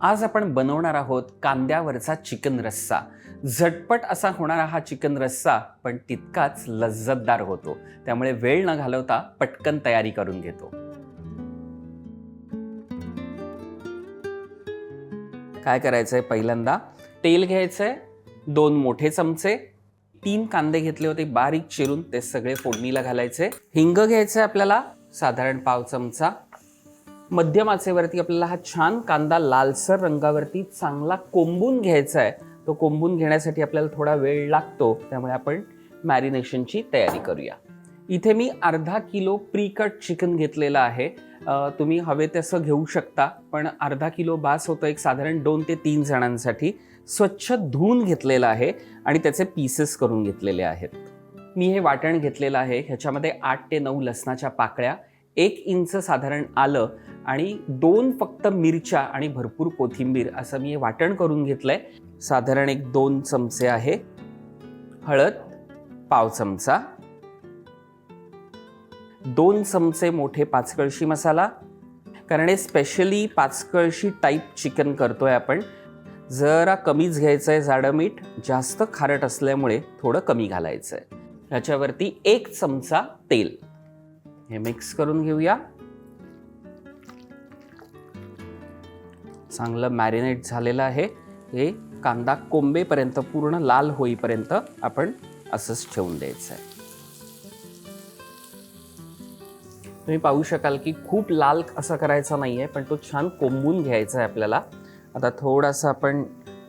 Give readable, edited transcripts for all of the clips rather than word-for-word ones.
आज आपण बनवणार आहोत कांद्यावरचा चिकन रस्सा। झटपट असा होणारा हा चिकन रस्सा पण तितकाच लज्जतदार होतो। त्यामुळे वेळ न घालवता पटकन तयारी करून घेतो। काय करायचंय, पहिल्यांदा तेल घ्यायचंय, 2 मोठे चमचे, 3 कांदे घेतले होते बारीक चिरून, ते सगळे फोडणीला घालायचे। हिंग घ्यायचंय आपल्याला साधारण पाव चमचा। मध्यम आचेवरती आपल्याला हा छान कांदा लालसर रंगावरती चांगला कोंबून घ्यायचा आहे। तो कोंबून घेण्यासाठी आपल्याला थोडा वेळ लागतो, त्यामुळे आपण मॅरिनेशनची तयारी करूया। इथे मी अर्धा किलो प्री कट चिकन घेतलेला आहे। तुम्ही हवे तसं घेऊ शकता, पण अर्धा किलो बास होतं एक साधारण 2 ते 3 जणांसाठी। स्वच्छ धुवून घेतलेलं आहे आणि त्याचे पीसेस करून घेतलेले आहेत। मी हे वाटण घेतलेलं आहे। ह्याच्यामध्ये 8 ते 9 लसणाच्या पाकळ्या, 1 इंच साधारण आलं आणि 2 फक्त मिरच्या आणि भरपूर कोथिंबीर असं मी हे वाटण करून घेतलंय। साधारण 2 चमचे आहे हळद, पाव चमचा, 2 चमचे मोठे पाचकळशी मसाला। कारण हे स्पेशली पाचकळशी टाईप चिकन करतोय आपण। जरा कमीच घ्यायचंय जाडं मीठ, जास्त खारट असल्यामुळे थोडं कमी घालायचंय। ह्याच्यावरती 1 चमचा तेल, हे मिक्स करून घेऊया। चांगलं मॅरिनेट झालेलं आहे। हे कांदा कोंबेपर्यंत पूर्ण लाल होईपर्यंत आपण असंच ठेवून द्यायचं आहे। तुम्ही पाहू शकाल की खूप लाल असं करायचा नाहीये, पण तो छान कोंबून घ्यायचा आहे आपल्याला। आता थोडासा आपण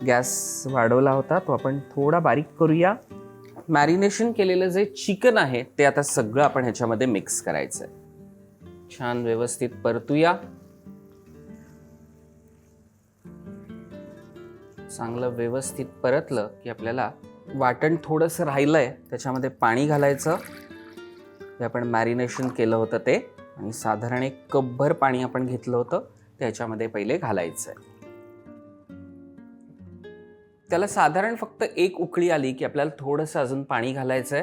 गॅस वाढवला होता, तो आपण थोडा बारीक करूया। मॅरिनेशन केलेलं जे चिकन आहे ते आता सगळं आपण ह्याच्यामध्ये मिक्स करायचं आहे। छान व्यवस्थित परतूया। चांगलं व्यवस्थित परतलं की आपल्याला वाटण थोडंसं राहिलंय त्याच्यामध्ये पाणी घालायचं। ते आपण मॅरिनेशन केलं होतं ते, आणि साधारण 1 कपभर पाणी आपण घेतलं होतं त्याच्यामध्ये पहिले घालायचंय। त्याला साधारण फक्त 1 उकळी आली की आपल्याला थोडंसं अजून पाणी घालायचंय।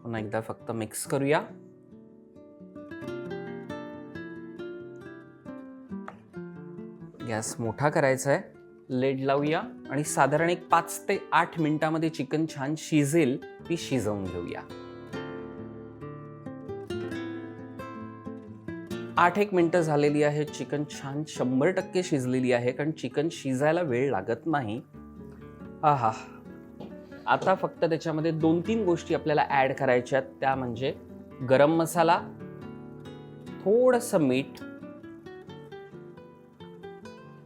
पुन्हा एकदा फक्त मिक्स करूया। गॅस मोठा करायचा आहे, लेड लावूया आणि साधारण 5 ते 8 मिनिटांमध्ये चिकन छान शिजेल ती शिजवून घेऊया। 8-1 मिनिटं झालेली आहे। चिकन छान 100% शिजलेली आहे, कारण चिकन शिजायला वेळ लागत नाही। आहा, आता फक्त त्याच्यामध्ये 2-3 गोष्टी आपल्याला ऍड करायच्या आहेत, त्या म्हणजे गरम मसाला, थोडंसं मीठ,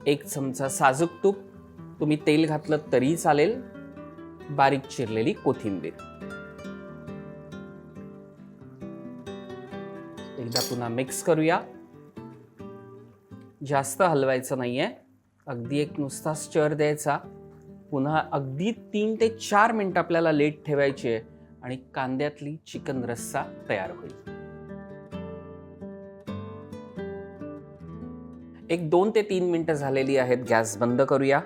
1 चमचा साजूक तूप, तुम्ही तेल घातलं तरी चालेल, बारीक चिरलेली कोथिंबीर। एकदा पुन्हा मिक्स करूया। जास्त हलवायचं नाहीये, अगदी एक नुसता स्टर द्यायचा। पुन्हा अगदी 3 ते 4 मिनिटं आपल्याला लेट ठेवायची आहे आणि कांद्यातली चिकन रस्सा तयार होईल। 2 ते 3 मिनिटं झालेली आहेत। गॅस बंद करूया।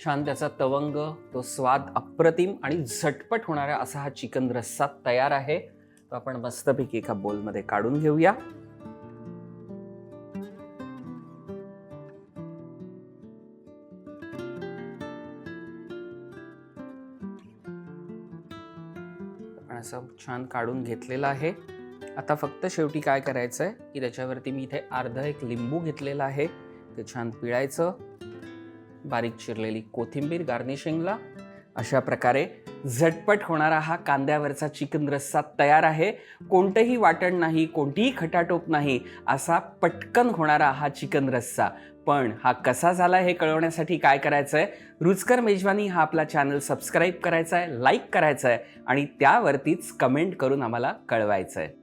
छान त्याचा तवंग, तो स्वाद अप्रतिम आणि झटपट होणारा असा हा चिकन रस्सा तयार आहे। तो आपण मस्तपैकी एका बोलमध्ये काढून घेऊया। आपण असं छान काढून घेतलेला आहे। आता फक्त शेवटी काय करायचंय की त्याच्यावरती मी इथे अर्धा 1 लिंबू घेतलेला आहे, ते छान पिळायचं। बारीक चिरलेली कोथिंबीर गार्निशिंगला। अशा प्रकारे झटपट होणारा हा कांद्यावरचा चिकन रस्सा तयार आहे। कोणतेही वाटण नाही, कोणतीही खटाटोप नाही, असा पटकन होणारा हा चिकन रस्सा। पण हा कसा झाला हे कळवण्यासाठी काय करायचंय, रुचकर मेजवानी हा आपला चॅनल सबस्क्राईब करायचा आहे, लाईक करायचा आहे आणि त्यावरतीच कमेंट करून आम्हाला कळवायचं आहे।